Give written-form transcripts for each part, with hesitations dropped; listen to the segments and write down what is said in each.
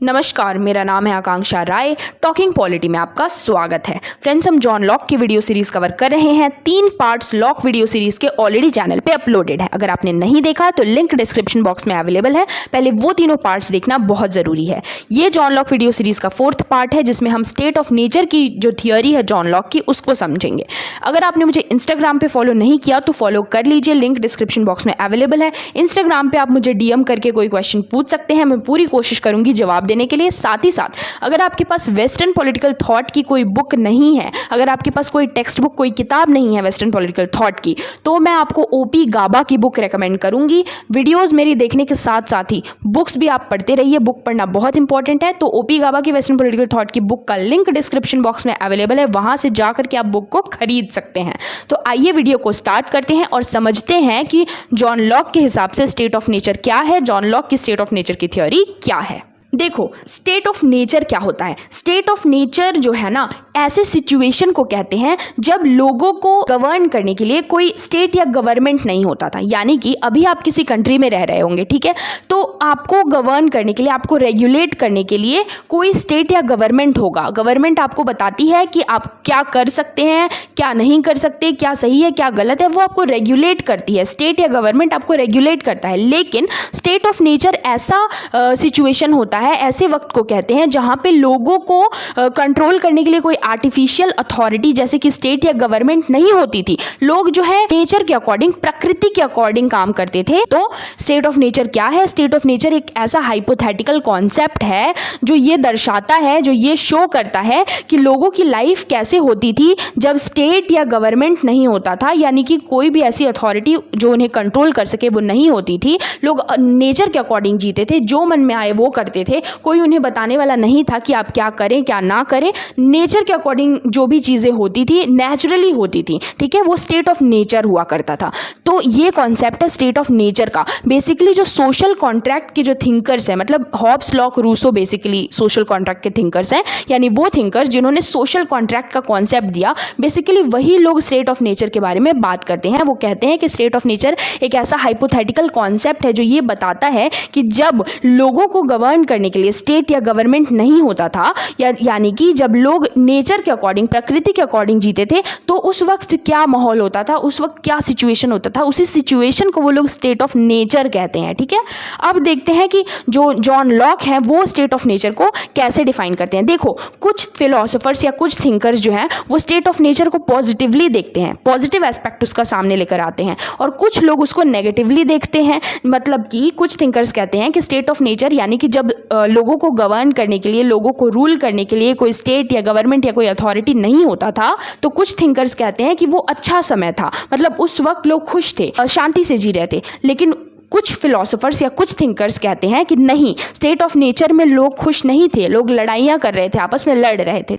नमस्कार, मेरा नाम है आकांक्षा राय। टॉकिंग पॉलिटी में आपका स्वागत है। फ्रेंड्स, हम जॉन लॉक की वीडियो सीरीज कवर कर रहे हैं। 3 पार्ट्स लॉक वीडियो सीरीज के ऑलरेडी चैनल पे अपलोडेड है। अगर आपने नहीं देखा तो लिंक डिस्क्रिप्शन बॉक्स में अवेलेबल है। पहले वो तीनों पार्ट्स देखना बहुत जरूरी है। ये जॉन लॉक वीडियो सीरीज का 4th पार्ट है, जिसमें हम स्टेट ऑफ नेचर की जो थियोरी है जॉन लॉक की, उसको समझेंगे। अगर आपने मुझे इंस्टाग्राम पे फॉलो नहीं किया तो फॉलो कर लीजिए, लिंक डिस्क्रिप्शन बॉक्स में अवेलेबल है। इंस्टाग्राम पे आप मुझे DM करके कोई क्वेश्चन पूछ सकते हैं, मैं पूरी कोशिश करूंगी जवाब देने के लिए। साथ ही साथ अगर आपके पास वेस्टर्न पॉलिटिकल थॉट की कोई बुक नहीं है, अगर आपके पास कोई टेक्स्ट बुक, कोई किताब नहीं है वेस्टर्न पॉलिटिकल थॉट की, तो मैं आपको OP गाबा की बुक रेकमेंड करूंगी। वीडियोस मेरी देखने के साथ साथ ही बुक्स भी आप पढ़ते रहिए, बुक पढ़ना बहुत इंपॉर्टेंट है। तो OP गाबा की वेस्टर्न पॉलिटिकल थॉट की बुक का लिंक डिस्क्रिप्शन बॉक्स में अवेलेबल है, वहां से जाकर के आप बुक को खरीद सकते हैं। तो आइए वीडियो को स्टार्ट करते हैं और समझते हैं कि जॉन लॉक के हिसाब से स्टेट ऑफ नेचर क्या है, जॉन लॉक की स्टेट ऑफ नेचर की थ्योरी क्या है। देखो, स्टेट ऑफ नेचर क्या होता है। स्टेट ऑफ नेचर जो है ना, ऐसे सिचुएशन को कहते हैं जब लोगों को गवर्न करने के लिए कोई स्टेट या गवर्नमेंट नहीं होता था। यानी कि अभी आप किसी कंट्री में रह रहे होंगे, ठीक है, तो आपको गवर्न करने के लिए, आपको रेगुलेट करने के लिए कोई स्टेट या गवर्नमेंट होगा। गवर्नमेंट आपको बताती है कि आप क्या कर सकते हैं, क्या नहीं कर सकते, क्या सही है, क्या गलत है, वो आपको रेगुलेट करती है। स्टेट या गवर्नमेंट आपको रेगुलेट करता है। लेकिन स्टेट ऑफ नेचर ऐसा सिचुएशन होता है, ऐसे वक्त को कहते हैं जहां पे लोगों को कंट्रोल करने के लिए कोई आर्टिफिशियल अथॉरिटी जैसे कि स्टेट या गवर्नमेंट नहीं होती थी। लोग जो है नेचर के अकॉर्डिंग, प्रकृति के अकॉर्डिंग काम करते थे। तो स्टेट ऑफ नेचर क्या है? स्टेट ऑफ नेचर एक ऐसा हाइपोथेटिकल कॉन्सेप्ट है जो ये दर्शाता है, जो ये शो करता है कि लोगों की लाइफ कैसे होती थी जब स्टेट या गवर्नमेंट नहीं होता था। यानी कि कोई भी ऐसी अथॉरिटी जो उन्हें कंट्रोल कर सके वो नहीं होती थी। लोग नेचर के अकॉर्डिंग जीते थे, जो मन में आए वो करते थे। कोई उन्हें बताने वाला नहीं था कि आप क्या करें क्या ना करें। नेचर के अकॉर्डिंग जो भी चीजें होती थी नेचुरली होती थी, ठीक है, वो स्टेट ऑफ नेचर हुआ करता था। तो ये कॉन्सेप्ट है स्टेट ऑफ नेचर का। बेसिकली जो सोशल कॉन्ट्रैक्ट के जो थिंकर्स हैं, मतलब Hobbes, Locke, Rousseau basically social contract के थिंकर्स हैं, यानी वो थिंकर्स जिन्होंने सोशल कॉन्ट्रैक्ट का कॉन्सेप्ट दिया, बेसिकली वही लोग स्टेट ऑफ नेचर के बारे में बात करते हैं। वो कहते हैं कि स्टेट ऑफ नेचर एक ऐसा हाइपोथेटिकल कॉन्सेप्ट है जो ये बताता है कि जब लोगों को गवर्न करने के लिए स्टेट या गवर्नमेंट नहीं होता था, यानी कि जब लोग नेचर के अकॉर्डिंग, प्रकृति के अकॉर्डिंग जीते थे, तो उस वक्त क्या माहौल होता था, उस वक्त क्या सिचुएशन होता था, उसी सिचुएशन को वो लोग स्टेट ऑफ नेचर कहते हैं, ठीक है। अब देखते हैं कि जो जॉन लॉक है वो स्टेट ऑफ नेचर को कैसे डिफाइन करते हैं। देखो, कुछ फिलोसोफर्स या कुछ थिंकर्स जो हैं वो स्टेट ऑफ नेचर को पॉजिटिवली देखते हैं, पॉजिटिव एस्पेक्ट उसका सामने लेकर आते हैं, और कुछ लोग उसको नेगेटिवली देखते हैं। मतलब कि कुछ थिंकर्स कहते हैं कि स्टेट ऑफ नेचर यानी कि जब लोगों को गवर्न करने के लिए, लोगों को रूल करने के लिए कोई स्टेट या गवर्नमेंट या कोई अथॉरिटी नहीं होता था, तो कुछ थिंकर्स कहते हैं कि वो अच्छा समय था, मतलब उस वक्त लोग खुश थे, शांति से जी रहे थे। लेकिन कुछ फिलोसोफर्स या कुछ थिंकर्स कहते हैं कि नहीं, स्टेट ऑफ नेचर में लोग खुश नहीं थे, लोग लड़ाइयाँ कर रहे थे, आपस में लड़ रहे थे।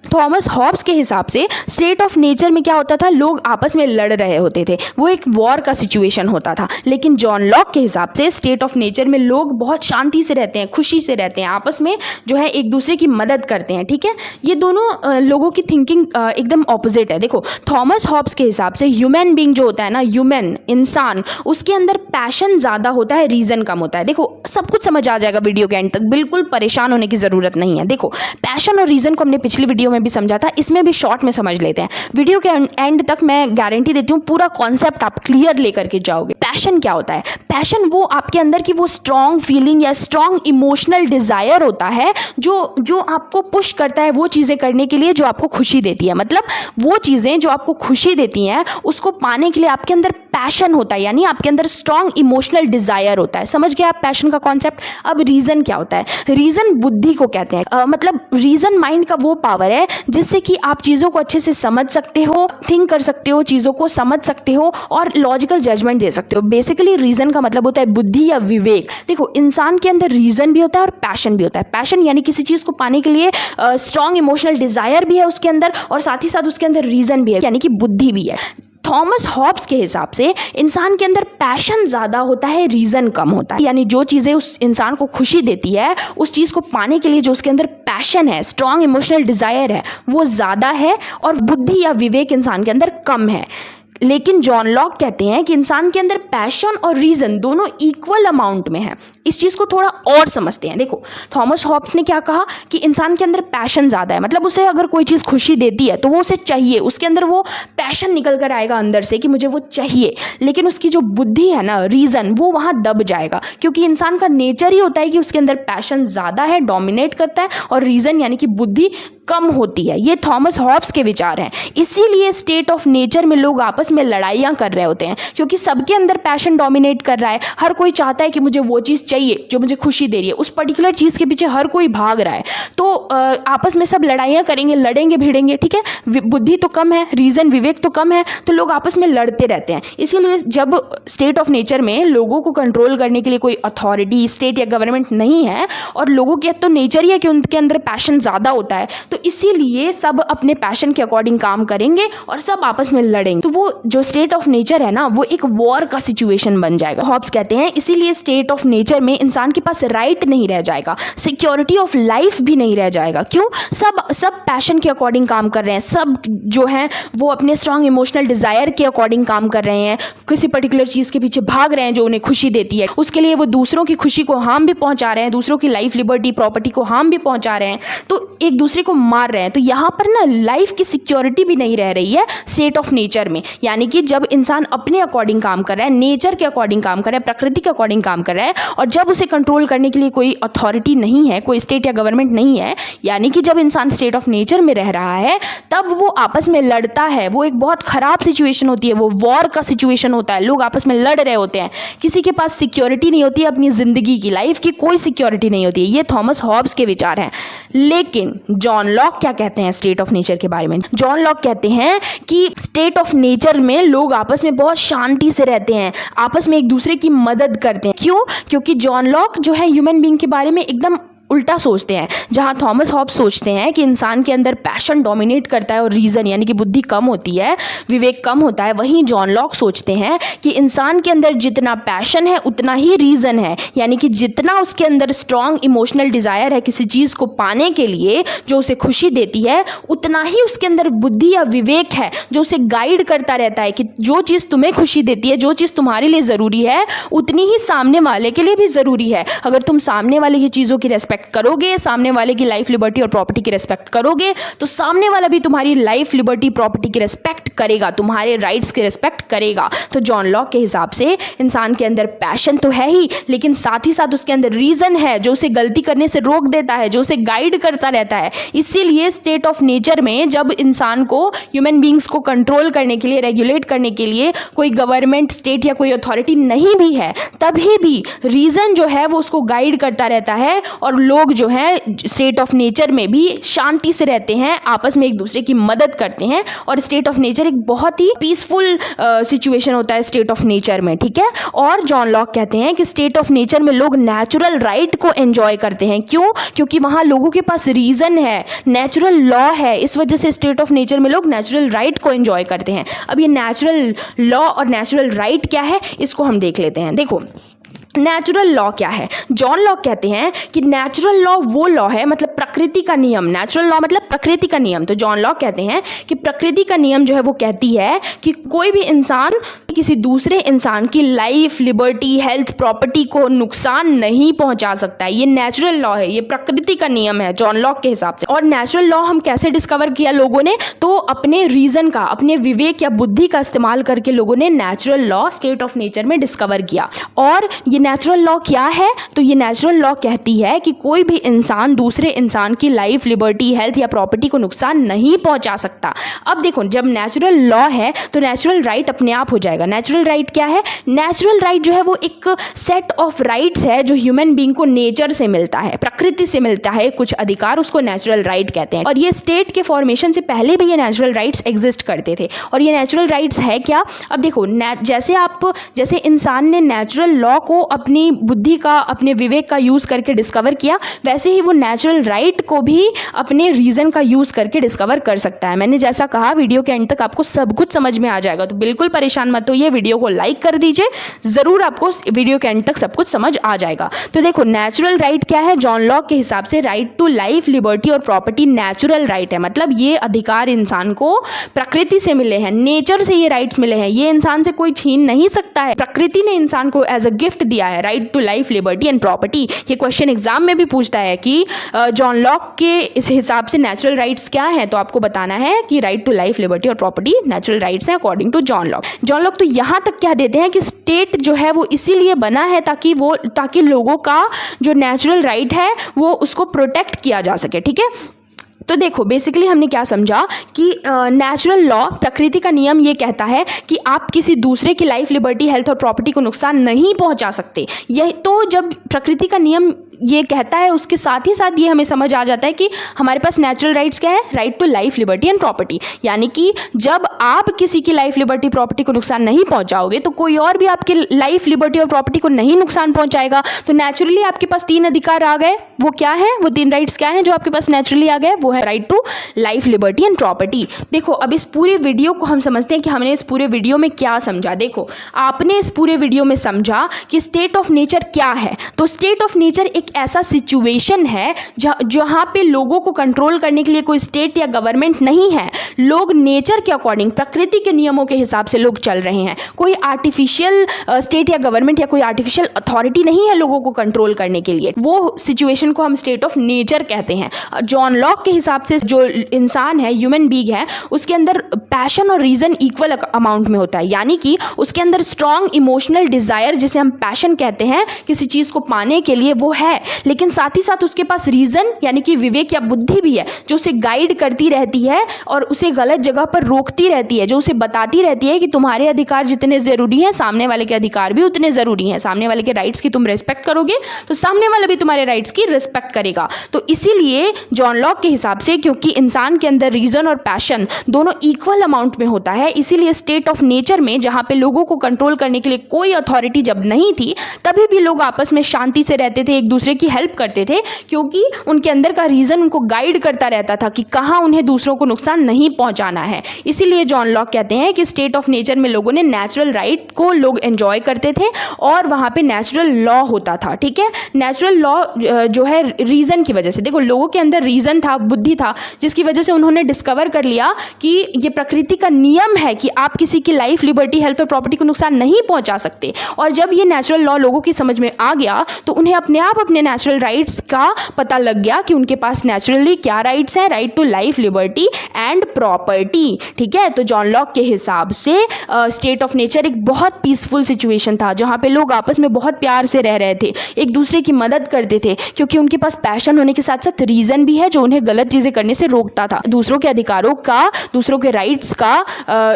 थॉमस हॉब्स के हिसाब से स्टेट ऑफ नेचर में क्या होता था, लोग आपस में लड़ रहे होते थे, वो एक वॉर का सिचुएशन होता था। लेकिन जॉन लॉक के हिसाब से स्टेट ऑफ नेचर में लोग बहुत शांति से रहते हैं, खुशी से रहते हैं, आपस में जो है एक दूसरे की मदद करते हैं, ठीक है। ये दोनों लोगों की थिंकिंग एकदम ऑपोजिट है। देखो, थॉमस हॉब्स के हिसाब से ह्यूमन बीइंग जो होता है ना, ह्यूमन इंसान, उसके अंदर पैशन ज़्यादा होता है, रीज़न कम होता है। देखो, सब कुछ समझ आ जाएगा वीडियो के एंड तक, बिल्कुल परेशान होने की ज़रूरत नहीं है। देखो, पैशन और रीज़न को हमने पिछली वीडियो में भी समझा था, इसमें भी शॉर्ट में समझ लेते हैं। वीडियो के एंड तक मैं गारंटी देती हूँ पूरा कॉन्सेप्ट आप क्लियर लेकर के जाओगे। पैशन क्या होता है? पैशन वो आपके अंदर की वो स्ट्रॉन्ग फीलिंग या स्ट्रॉन्ग इमोशनल डिजायर होता है जो आपको पुश करता है वो चीज़ें करने के लिए जो आपको खुशी देती है। मतलब वो चीज़ें जो आपको खुशी देती हैं उसको पाने के लिए आपके अंदर पैशन होता है, यानी आपके अंदर स्ट्रॉन्ग इमोशनल डिजायर होता है। समझ गए आप पैशन का कॉन्सेप्ट? अब रीजन क्या होता है? रीजन बुद्धि को कहते हैं। मतलब रीजन माइंड का वो पावर है जिससे कि आप चीज़ों को अच्छे से समझ सकते हो, थिंक कर सकते हो, चीज़ों को समझ सकते हो और लॉजिकल जजमेंट दे सकते हो। बेसिकली रीजन का मतलब होता है बुद्धि या विवेक। देखो, इंसान के अंदर रीजन भी होता है और पैशन भी होता है। पैशन यानी किसी चीज़ को पाने के लिए स्ट्रॉन्ग इमोशनल डिजायर भी है उसके अंदर, और साथ ही साथ उसके अंदर रीजन भी है, यानी कि बुद्धि भी है। थॉमस हॉब्स के हिसाब से इंसान के अंदर पैशन ज़्यादा होता है, रीज़न कम होता है। यानी जो चीज़ें उस इंसान को खुशी देती है, उस चीज़ को पाने के लिए जो उसके अंदर पैशन है, स्ट्रॉन्ग इमोशनल डिज़ायर है, वो ज़्यादा है, और बुद्धि या विवेक इंसान के अंदर कम है। लेकिन जॉन लॉक कहते हैं कि इंसान के अंदर पैशन और रीजन दोनों इक्वल अमाउंट में है, इस चीज़ को थोड़ा और समझते हैं। देखो, थॉमस हॉब्स ने क्या कहा कि इंसान के अंदर पैशन ज़्यादा है, मतलब उसे अगर कोई चीज़ खुशी देती है तो वो उसे चाहिए, उसके अंदर वो पैशन निकल कर आएगा अंदर से कि मुझे वो चाहिए। लेकिन उसकी जो बुद्धि है ना, रीज़न, वो वहाँ दब जाएगा, क्योंकि इंसान का नेचर ही होता है कि उसके अंदर पैशन ज़्यादा है, डोमिनेट करता है, और रीज़न यानी कि बुद्धि कम होती है। ये थॉमस हॉब्स के विचार हैं। इसीलिए स्टेट ऑफ नेचर में लोग आपस में लड़ाइयाँ कर रहे होते हैं, क्योंकि सबके अंदर पैशन डोमिनेट कर रहा है। हर कोई चाहता है कि मुझे वो चीज़ चाहिए जो मुझे खुशी दे रही है, उस पर्टिकुलर चीज़ के पीछे हर कोई भाग रहा है। तो आपस में सब लड़ाइयाँ करेंगे, लड़ेंगे भिड़ेंगे, ठीक है। बुद्धि तो कम है, रीज़न, विवेक तो कम है, तो लोग आपस में लड़ते रहते हैं। इसीलिए जब स्टेट ऑफ नेचर में लोगों को कंट्रोल करने के लिए कोई अथॉरिटी, स्टेट या गवर्नमेंट नहीं है, और लोगों के तो नेचर ही है कि उनके अंदर पैशन ज़्यादा होता है, तो इसीलिए सब अपने पैशन के अकॉर्डिंग काम करेंगे और सब आपस में लड़ेंगे। तो वो जो स्टेट ऑफ नेचर है ना, वो एक वॉर का सिचुएशन बन जाएगा। हॉब्स कहते हैं इसीलिए स्टेट ऑफ नेचर में इंसान के पास राइट नहीं रह जाएगा, सिक्योरिटी ऑफ लाइफ भी नहीं रह जाएगा। क्यों? सब पैशन के अकॉर्डिंग काम कर रहे हैं, सब जो हैं वो अपने स्ट्रॉन्ग इमोशनल डिज़ायर के अकॉर्डिंग काम कर रहे हैं, किसी पर्टिकुलर चीज़ के पीछे भाग रहे हैं जो उन्हें खुशी देती है, उसके लिए वो दूसरों की खुशी को हार्म भी पहुंचा रहे हैं, दूसरों की लाइफ, लिबर्टी, प्रॉपर्टी को हार्म भी पहुंचा रहे हैं, तो एक दूसरे को मार रहे हैं। तो यहाँ पर ना लाइफ की सिक्योरिटी भी नहीं रह रही है स्टेट ऑफ नेचर में। यानी कि जब इंसान अपने अकॉर्डिंग काम कर रहा है, नेचर के अकॉर्डिंग काम कर रहा है, प्रकृति के अकॉर्डिंग काम कर रहा है, और जब उसे कंट्रोल करने के लिए कोई अथॉरिटी नहीं है, कोई स्टेट या गवर्नमेंट नहीं है, यानी कि जब इंसान स्टेट ऑफ नेचर में रह रहा है, तब वो आपस में लड़ता है। वो एक बहुत खराब सिचुएशन होती है, वो वॉर का सिचुएशन होता है, लोग आपस में लड़ रहे होते हैं, किसी के पास सिक्योरिटी नहीं होती है, अपनी जिंदगी की, लाइफ की कोई सिक्योरिटी नहीं होती है। ये थॉमस हॉब्स के विचार हैं। लेकिन जॉन लॉक क्या कहते हैं स्टेट ऑफ नेचर के बारे में? जॉन लॉक कहते हैं कि स्टेट ऑफ नेचर में लोग आपस में बहुत शांति से रहते हैं, आपस में एक दूसरे की मदद करते हैं। क्यों? क्योंकि जॉन लॉक जो है ह्यूमन बीइंग के बारे में एकदम उल्टा सोचते हैं। जहां थॉमस हॉब्स सोचते हैं कि इंसान के अंदर पैशन डोमिनेट करता है और रीज़न यानी कि बुद्धि कम होती है, विवेक कम होता है, वहीं जॉन लॉक सोचते हैं कि इंसान के अंदर जितना पैशन है उतना ही रीज़न है, यानी कि जितना उसके अंदर स्ट्रॉन्ग इमोशनल डिज़ायर है किसी चीज़ को पाने के लिए जो उसे खुशी देती है, उतना ही उसके अंदर बुद्धि या विवेक है जो उसे गाइड करता रहता है कि जो चीज़ तुम्हें खुशी देती है, जो चीज़ तुम्हारे लिए ज़रूरी है, उतनी ही सामने वाले के लिए भी ज़रूरी है। अगर तुम सामने वाले की चीज़ों की रेस्पेक्ट करोगे, सामने वाले की लाइफ, लिबर्टी और प्रॉपर्टी की रेस्पेक्ट करोगे, तो सामने वाला भी तुम्हारी लाइफ, लिबर्टी, प्रॉपर्टी की रेस्पेक्ट करेगा, तुम्हारे राइट्स की रेस्पेक्ट करेगा। तो जॉन लॉक के हिसाब से इंसान के अंदर पैशन तो है ही, लेकिन साथ ही साथ उसके अंदर रीजन है जो उसे गलती करने से रोक देता है, जो उसे गाइड करता रहता है। इसीलिए स्टेट ऑफ नेचर में जब इंसान को, ह्यूमन बींग्स को कंट्रोल करने के लिए, रेगुलेट करने के लिए कोई गवर्नमेंट, स्टेट या कोई अथॉरिटी नहीं भी है, तभी भी रीजन जो है वो उसको गाइड करता रहता है, और लोग जो हैं स्टेट ऑफ नेचर में भी शांति से रहते हैं, आपस में एक दूसरे की मदद करते हैं। और स्टेट ऑफ नेचर एक बहुत ही पीसफुल सिचुएशन होता है स्टेट ऑफ नेचर में, ठीक है। और जॉन लॉक कहते हैं कि स्टेट ऑफ नेचर में लोग नेचुरल राइट को एंजॉय करते हैं। क्यों? क्योंकि वहाँ लोगों के पास रीजन है, नेचुरल लॉ है, इस वजह से स्टेट ऑफ नेचर में लोग नेचुरल राइट को एंजॉय करते हैं। अब ये नेचुरल लॉ और नेचुरल राइट क्या है, इसको हम देख लेते हैं। देखो, नेचुरल लॉ क्या है? जॉन लॉक कहते हैं कि नेचुरल लॉ वो लॉ है, मतलब प्रकृति का नियम। नेचुरल लॉ मतलब प्रकृति का नियम। तो जॉन लॉक कहते हैं कि प्रकृति का नियम जो है वो कहती है कि कोई भी इंसान किसी दूसरे इंसान की लाइफ, लिबर्टी, हेल्थ, प्रॉपर्टी को नुकसान नहीं पहुंचा सकता है। ये नेचुरल लॉ है, ये प्रकृति का नियम है जॉन लॉक के हिसाब से। और नेचुरल लॉ हम कैसे डिस्कवर किया लोगों ने? तो अपने रीजन का, अपने विवेक या बुद्धि का इस्तेमाल करके लोगों ने natural law state of nature में डिस्कवर किया। और ये नेचुरल लॉ क्या है? तो ये नेचुरल लॉ कहती है कि कोई भी इंसान दूसरे इंसान की लाइफ, लिबर्टी, हेल्थ या प्रॉपर्टी को नुकसान नहीं पहुंचा सकता। अब देखो, जब नेचुरल लॉ है तो नेचुरल राइट अपने आप हो जाएगा। नेचुरल राइट क्या है? नेचुरल राइट जो है वो एक सेट ऑफ राइट्स है जो ह्यूमन बीइंग को नेचर से मिलता है, प्रकृति से मिलता है कुछ अधिकार, उसको नेचुरल राइट कहते हैं। और ये स्टेट के फॉर्मेशन से पहले भी ये नेचुरल राइट्स एग्जिस्ट करते थे। और ये नेचुरल राइट्स है क्या? अब देखो, जैसे इंसान ने नेचुरल लॉ को अपनी बुद्धि का, अपने विवेक का यूज़ करके डिस्कवर किया, वैसे ही वो नेचुरल राइट को भी अपने रीज़न का यूज़ करके डिस्कवर कर सकता है। मैंने जैसा कहा, वीडियो के एंड तक आपको सब कुछ समझ में आ जाएगा, तो बिल्कुल परेशान मत होइए, वीडियो को लाइक कर दीजिए, ज़रूर आपको वीडियो के एंड तक सब कुछ समझ आ जाएगा। तो देखो, नेचुरल राइट क्या है? जॉन लॉक के हिसाब से राइट टू लाइफ, लिबर्टी और प्रॉपर्टी नेचुरल राइट है। मतलब ये अधिकार इंसान को प्रकृति से मिले हैं, नेचर से ये राइट्स मिले हैं, ये इंसान से कोई छीन नहीं सकता है। प्रकृति ने इंसान को एज अ गिफ्ट दिया क्या है, right to life, liberty and property. ये क्वेश्चन एग्जाम में भी पूछता है कि जॉन लॉक के इस हिसाब से नेचुरल राइट्स क्या है, तो आपको बताना है कि राइट टू लाइफ, लिबर्टी और प्रॉपर्टी नेचुरल राइट्स हैं according to John Locke. John Locke तो यहाँ तक कह देते हैं कि स्टेट जो है वो इसीलिए बना है ताकि लोगों का जो नेचुरल राइट है वो उसको प्रोटेक्ट किया जा सके। ठीक है, तो देखो बेसिकली हमने क्या समझा कि नेचुरल लॉ, प्रकृति का नियम ये कहता है कि आप किसी दूसरे की लाइफ, लिबर्टी, हेल्थ और प्रॉपर्टी को नुकसान नहीं पहुंचा सकते। यह तो जब प्रकृति का नियम ये कहता है उसके साथ ही साथ ये हमें समझ आ जाता है कि हमारे पास नेचुरल राइट्स क्या है, right to life, liberty and property. यानी कि जब आप किसी की लाइफ, लिबर्टी, प्रॉपर्टी को नुकसान नहीं पहुंचाओगे तो कोई और भी आपके लाइफ, लिबर्टी और प्रॉपर्टी को नहीं नुकसान पहुंचाएगा। तो नेचुरली आपके पास 3 अधिकार आ गए। वो क्या है, वो 3 राइट्स क्या हैं जो आपके पास नेचुरली आ गए? वो है right to life, liberty and property. देखो अब इस पूरे वीडियो को हम समझते हैं कि हमने इस पूरे वीडियो में क्या समझा। देखो आपने इस पूरे वीडियो में समझा कि स्टेट ऑफ नेचर क्या है। तो स्टेट ऑफ नेचर एक ऐसा सिचुएशन है जहां पे लोगों को कंट्रोल करने के लिए कोई स्टेट या गवर्नमेंट नहीं है। लोग नेचर के अकॉर्डिंग, प्रकृति के नियमों के हिसाब से लोग चल रहे हैं। कोई आर्टिफिशियल स्टेट या गवर्नमेंट या कोई आर्टिफिशियल अथॉरिटी नहीं है लोगों को कंट्रोल करने के लिए। वो सिचुएशन को हम स्टेट ऑफ नेचर कहते हैं। जॉन लॉक के हिसाब से जो इंसान है, ह्यूमन बीइंग है, उसके अंदर पैशन और रीजन इक्वल अमाउंट में होता है। यानी कि उसके अंदर स्ट्रॉन्ग इमोशनल डिजायर, जिसे हम पैशन कहते हैं, किसी चीज को पाने के लिए वो है, लेकिन साथ ही साथ उसके पास रीजन यानी कि विवेक या बुद्धि भी है जो उसे गाइड करती रहती है और उसे गलत जगह पर रोकती रहती है, जो उसे बताती रहती है कि तुम्हारे अधिकार जितने जरूरी हैं सामने वाले के अधिकार भी उतने जरूरी हैं। सामने वाले के राइट्स की तुम रिस्पेक्ट करोगे तो सामने वाला भी तुम्हारे राइट्स की रिस्पेक्ट करेगा। तो इसीलिए जॉन लॉक के हिसाब से, क्योंकि इंसान के अंदर रीजन और पैशन दोनों इक्वल अमाउंट में होता है, इसीलिए स्टेट ऑफ नेचर में जहां पे लोगों को कंट्रोल करने के लिए कोई अथॉरिटी जब नहीं थी, तभी भी लोग आपस में शांति से रहते थे, एक दूसरे की हेल्प करते थे, क्योंकि उनके अंदर का रीजन उनको गाइड करता रहता था कि कहां उन्हें दूसरों को नुकसान नहीं पहुंचाना है। इसीलिए जॉन लॉक कहते हैं कि स्टेट ऑफ नेचर में लोगों ने नेचुरल राइट को लोग एंजॉय करते थे और वहां पे नेचुरल लॉ होता था। ठीक है, नेचुरल लॉ जो है रीजन की वजह से, देखो लोगों के अंदर रीजन था, बुद्धि था, जिसकी वजह से उन्होंने डिस्कवर कर लिया कि ये प्रकृति का नियम है कि आप किसी की लाइफ, लिबर्टी, हेल्थ और प्रॉपर्टी को नुकसान नहीं पहुंचा सकते। और जब ये नेचुरल लॉ लोगों की समझ में आ गया तो उन्हें अपने आप अपने नेचुरल राइट्स का पता लग गया कि उनके पास नेचुरली क्या राइट्स हैं, right to life, liberty and property. ठीक है, तो जॉन लॉक के हिसाब से स्टेट ऑफ नेचर एक बहुत पीसफुल सिचुएशन था जहां पे लोग आपस में बहुत प्यार से रह रहे थे, एक दूसरे की मदद करते थे, क्योंकि उनके पास पैशन होने के साथ साथ रीजन भी है जो उन्हें गलत चीजें करने से रोकता था, दूसरों के अधिकारों का, दूसरों के राइट्स का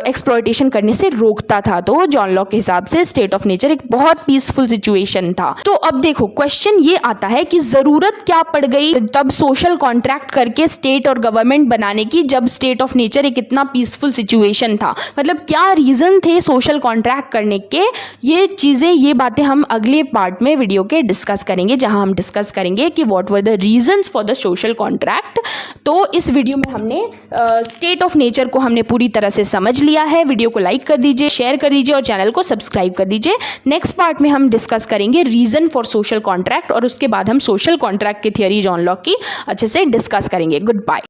एक्सप्लॉयटेशन करने से रोकता था। तो जॉन लॉक के हिसाब से स्टेट ऑफ नेचर एक बहुत पीसफुल सिचुएशन था। तो अब देखो क्वेश्चन ये आता है कि जरूरत क्या पड़ गई तब सोशल कॉन्ट्रैक्ट करके स्टेट और गवर्नमेंट बनाने की, जब स्टेट ऑफ नेचर एक इतना पीसफुल सिचुएशन था। मतलब क्या रीजन थे सोशल कॉन्ट्रैक्ट करने के? ये चीजें, ये बातें हम अगले पार्ट में वीडियो के डिस्कस करेंगे, जहां हम डिस्कस करेंगे कि what were the reasons for the social contract. तो इस वीडियो में हमने स्टेट ऑफ नेचर को हमने पूरी तरह से समझ लिया है। वीडियो को लाइक कर दीजिए, शेयर कर दीजिए और चैनल को सब्सक्राइब कर दीजिए। नेक्स्ट पार्ट में हम डिस्कस करेंगे रीजन फॉर सोशल कॉन्ट्रैक्ट और उसके बाद हम सोशल कॉन्ट्रैक्ट की थियरी जॉन लॉक की अच्छे से डिस्कस करेंगे। Good bye.